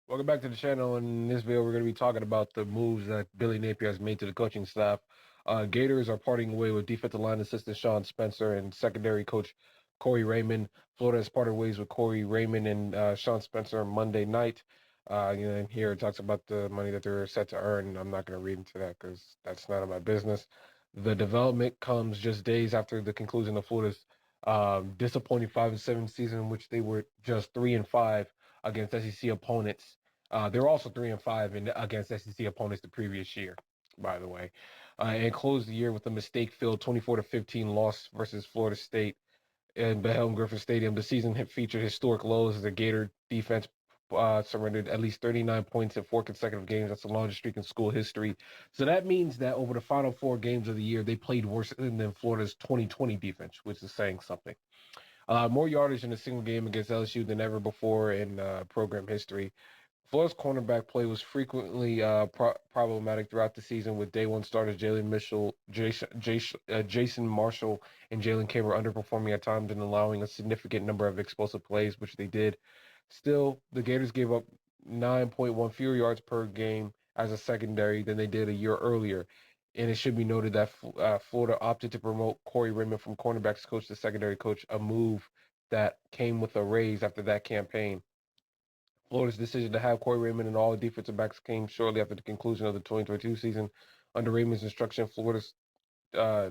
Welcome back to the channel. In this video, we're going to be talking about the moves that Billy Napier has made to the coaching staff. Gators are parting way with defensive line assistant Sean Spencer and secondary coach Corey Raymond. Florida has parted ways with Corey Raymond and Sean Spencer on Monday night. And here it talks about the money that they're set to earn. I'm not going to read into that because that's none of my business. The development comes just days after the conclusion of Florida's disappointing 5-7 season, in which they were just 3-5 against SEC opponents. They were also 3-5 against SEC opponents the previous year, by the way, and closed the year with a mistake-filled 24-15 loss versus Florida State in Belhelm Griffin Stadium. The season featured historic lows as the Gator defense surrendered at least 39 points in 4 consecutive games. That's the longest streak in school history. So that means that over the final 4 games of the year, they played worse than Florida's 2020 defense, which is saying something. More yardage in a single game against LSU than ever before in program history. Florida's cornerback play was frequently problematic throughout the season, with day one starters Jalen Mitchell, Jason Marshall, and Jalen Camer underperforming at times and allowing a significant number of explosive plays, which they did. Still, the Gators gave up 9.1 fewer yards per game as a secondary than they did a year earlier. And it should be noted that Florida opted to promote Corey Raymond from cornerbacks coach to secondary coach, a move that came with a raise after that campaign. Florida's decision to have Corey Raymond and all the defensive backs came shortly after the conclusion of the 2022 season. Under Raymond's instruction, Florida's uh,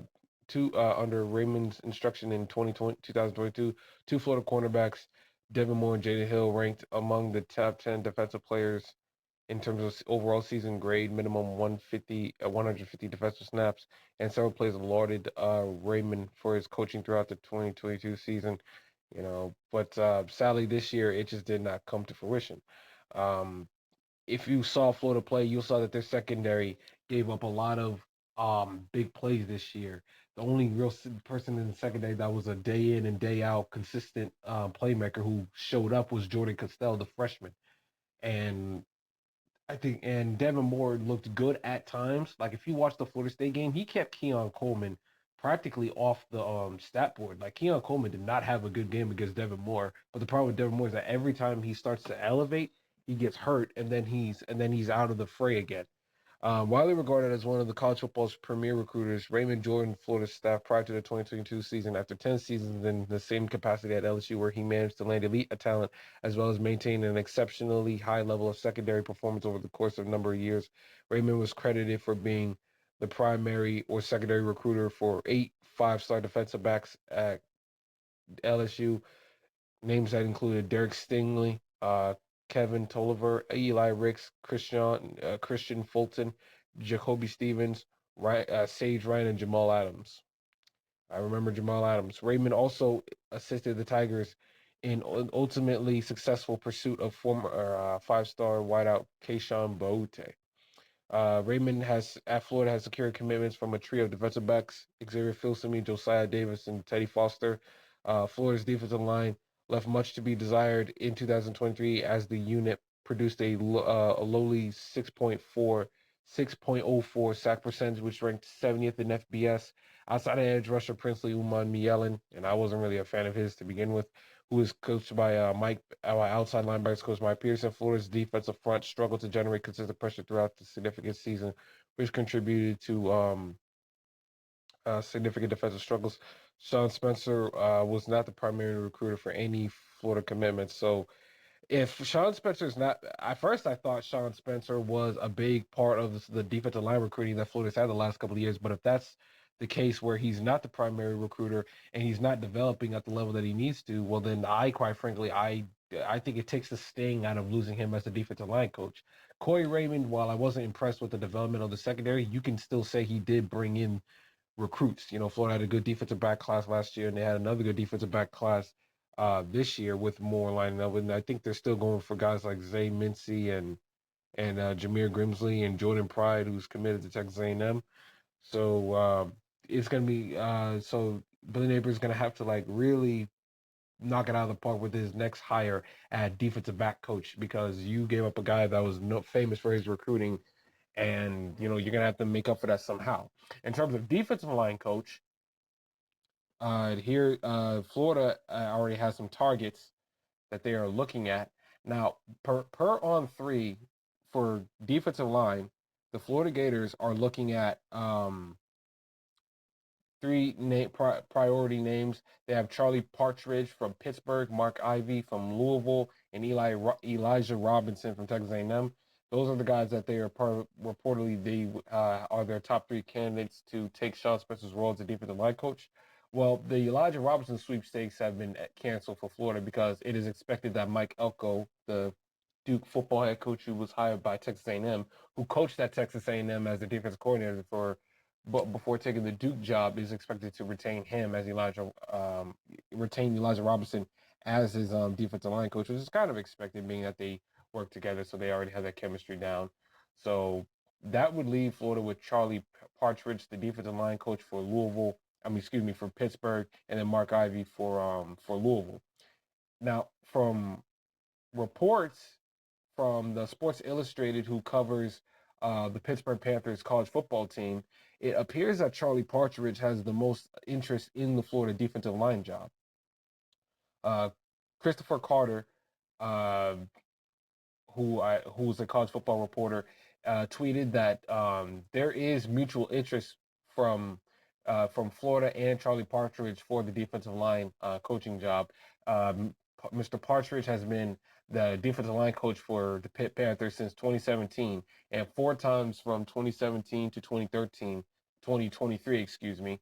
under Raymond's instruction in 2022, two Florida cornerbacks, Devin Moore and Jaden Hill, ranked among the top 10 defensive players in terms of overall season grade, minimum 150 defensive snaps, and several players lauded Raymond for his coaching throughout the 2022 season. But sadly this year it just did not come to fruition. Um, if you saw Florida play, you saw that their secondary gave up a lot of big plays this year. The only real person in the secondary that was a day in and day out consistent playmaker who showed up was Jordan Castell, the freshman. And and Devin Moore looked good at times. Like if you watch the Florida State game, he kept Keon Coleman practically off the stat board. Like Keon Coleman did not have a good game against Devin Moore. But the problem with Devin Moore is that every time he starts to elevate, he gets hurt and then he's out of the fray again. Widely regarded as one of the college football's premier recruiters, Raymond joined Florida's staff prior to the 2022 season after 10 seasons in the same capacity at LSU, where he managed to land elite talent as well as maintain an exceptionally high level of secondary performance over the course of a number of years. Raymond was credited for being the primary or secondary recruiter for 8 5-star defensive backs at LSU. Names that included Derek Stingley, Kevin Tolliver, Eli Ricks, Christian Fulton, Jacoby Stevens, Sage Ryan, and Jamal Adams. I remember Jamal Adams. Raymond also assisted the Tigers in ultimately successful pursuit of former 5-star wideout Keyshawn Boute. Raymond has at Florida has secured commitments from a trio of defensive backs: Xavier Filsaime, Josiah Davis, and Teddy Foster. Florida's defensive line left much to be desired in 2023 as the unit produced a lowly 6.04 sack percentage, which ranked 70th in FBS. Outside of edge rusher Princely Uman Mielen, and I wasn't really a fan of his to begin with, who is coached by outside linebackers coach Mike Pearson. Florida's defensive front struggled to generate consistent pressure throughout the significant season, which contributed to significant defensive struggles. Sean Spencer was not the primary recruiter for any Florida commitments. So if Sean Spencer is not, at first I thought Sean Spencer was a big part of the defensive line recruiting that Florida's had the last couple of years. But if that's the case where he's not the primary recruiter and he's not developing at the level that he needs to, well, then quite frankly, I think it takes the sting out of losing him as the defensive line coach. Corey Raymond, while I wasn't impressed with the development of the secondary, you can still say he did bring in recruits. Florida had a good defensive back class last year, and they had another good defensive back class this year with more lining up. And I think they're still going for guys like Zay Mincy and Jameer Grimsley and Jordan Pride, who's committed to Texas A&M. So it's gonna be so Billy Napier is gonna have to like really knock it out of the park with his next hire at defensive back coach, because you gave up a guy that was famous for his recruiting, and you're gonna have to make up for that somehow. In terms of defensive line coach, here Florida already has some targets that they are looking at. Now, per on three for defensive line, the Florida Gators are looking at priority names. They have Charlie Partridge from Pittsburgh, Mark Ivy from Louisville, and Elijah Robinson from Texas A&M. Those are the guys that they are reportedly they are their top three candidates to take Sean Spencer's role as a defensive line coach. Well, the Elijah Robinson sweepstakes have been canceled for Florida because it is expected that Mike Elko, the Duke football head coach who was hired by Texas A&M, who coached at Texas A&M as the defensive coordinator for but before taking the Duke job, is expected to retain him as retain Elijah Robinson as his defensive line coach, which is kind of expected, being that they work together, so they already have that chemistry down. So that would leave Florida with Charlie Partridge, the defensive line coach for Louisville. I mean, excuse me, for Pittsburgh, and then Mark Ivy for Louisville. Now, from reports from the Sports Illustrated, who covers the Pittsburgh Panthers college football team, it appears that Charlie Partridge has the most interest in the Florida defensive line job. Uh, Christopher Carter, uh, who's a college football reporter, tweeted that there is mutual interest from Florida and Charlie Partridge for the defensive line coaching job. Mr. Partridge has been the defensive line coach for the Pitt Panthers since 2017, and four times from 2017 to 2023, excuse me.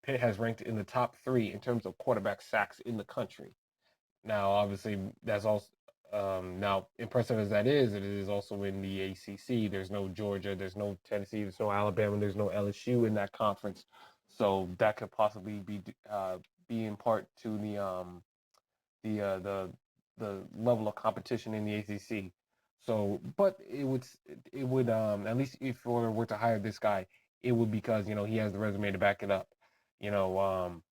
Pitt has ranked in the top three in terms of quarterback sacks in the country. Now, obviously, that's also now impressive as that is. It is also in the ACC. There's no Georgia, there's no Tennessee, there's no Alabama, there's no LSU in that conference. So that could possibly be in part to the uh, the the level of competition in the ACC. So, but it would at least if Florida were to hire this guy, it would because he has the resume to back it up.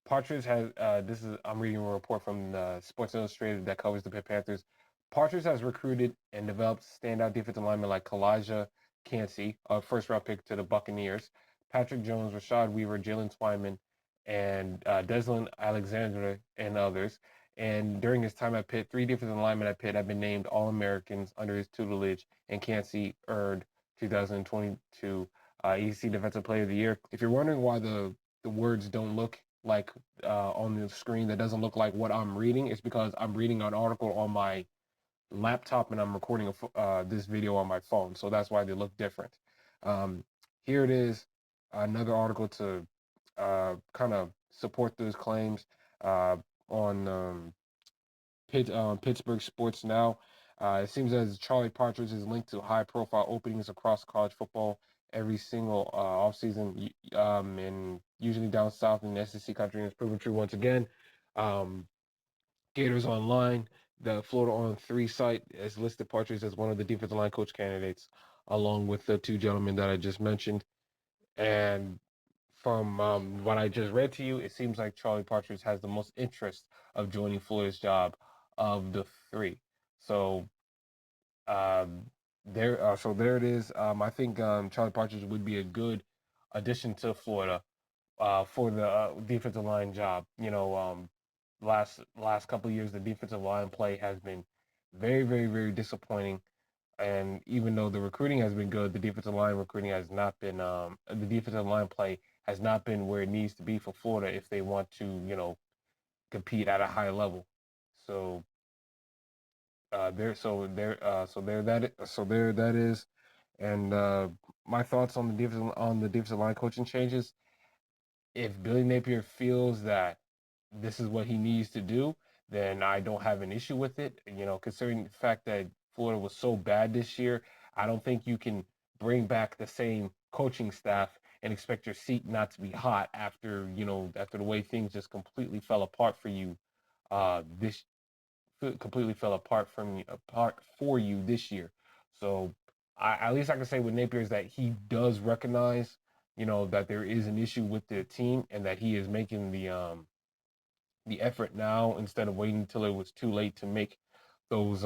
Partridge has this is I'm reading a report from Sports Illustrated that covers the Pitt Panthers. Partridge has recruited and developed standout defensive linemen like Kalijah Cansey, a first round pick to the Buccaneers, Patrick Jones, Rashad Weaver, Jalen Twyman, and Deslin Alexandra, and others. And during his time at Pitt, three defensive linemen at Pitt have been named All-Americans under his tutelage, and Cansey earned 2022 EC Defensive Player of the Year. If you're wondering why the words don't look like on the screen, that doesn't look like what I'm reading, it's because I'm reading an article on my laptop and I'm recording this video on my phone, so that's why they look different. Here it is, another article to kind of support those claims on Pittsburgh Sports Now. It seems as Charlie Partridge is linked to high-profile openings across college football every single offseason, and usually down south in the SEC country, and it's proven true once again. Um, Gators Online, the Florida on three site, has listed Partridge as one of the defensive line coach candidates, along with the two gentlemen that I just mentioned. And from what I just read to you, it seems like Charlie Partridge has the most interest of joining Florida's job of the three. So um, there it is. I think Charlie Partridge would be a good addition to Florida for the defensive line job. Last couple of years, the defensive line play has been very, very, very disappointing. And even though the recruiting has been good, the defensive line recruiting has not been. The defensive line play has not been where it needs to be for Florida if they want to, compete at a high level. So there that is, and my thoughts on the defensive line coaching changes. If Billy Napier feels that this is what he needs to do, then I don't have an issue with it. Considering the fact that Florida was so bad this year, I don't think you can bring back the same coaching staff and expect your seat not to be hot after the way things just completely fell apart for you this completely fell apart for you this year. So at least I can say with Napier is that he does recognize, that there is an issue with the team and that he is making the effort now instead of waiting until it was too late to make those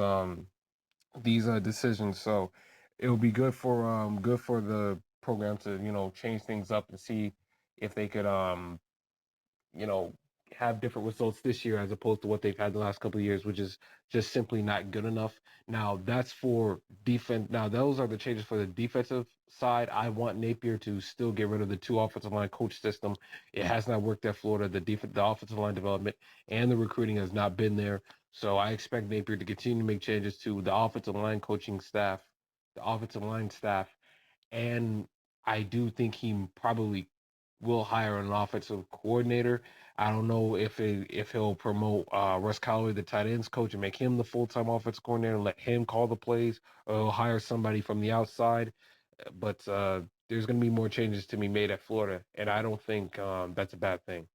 these decisions. So it will be good for the program to change things up and see if they could you know have different results this year as opposed to what they've had the last couple of years, which is just simply not good enough. Now that's for defense. Now those are the changes for the defensive side. I want Napier to still get rid of the two offensive line coach system. It has not worked at Florida. The offensive line development and the recruiting has not been there. So I expect Napier to continue to make changes to the offensive line coaching staff, the offensive line staff, and I do think he probably will hire an offensive coordinator. I don't know if he'll promote Russ Callaway, the tight ends coach, and make him the full time offensive coordinator and let him call the plays, or he'll hire somebody from the outside. But there's going to be more changes to be made at Florida, and I don't think that's a bad thing.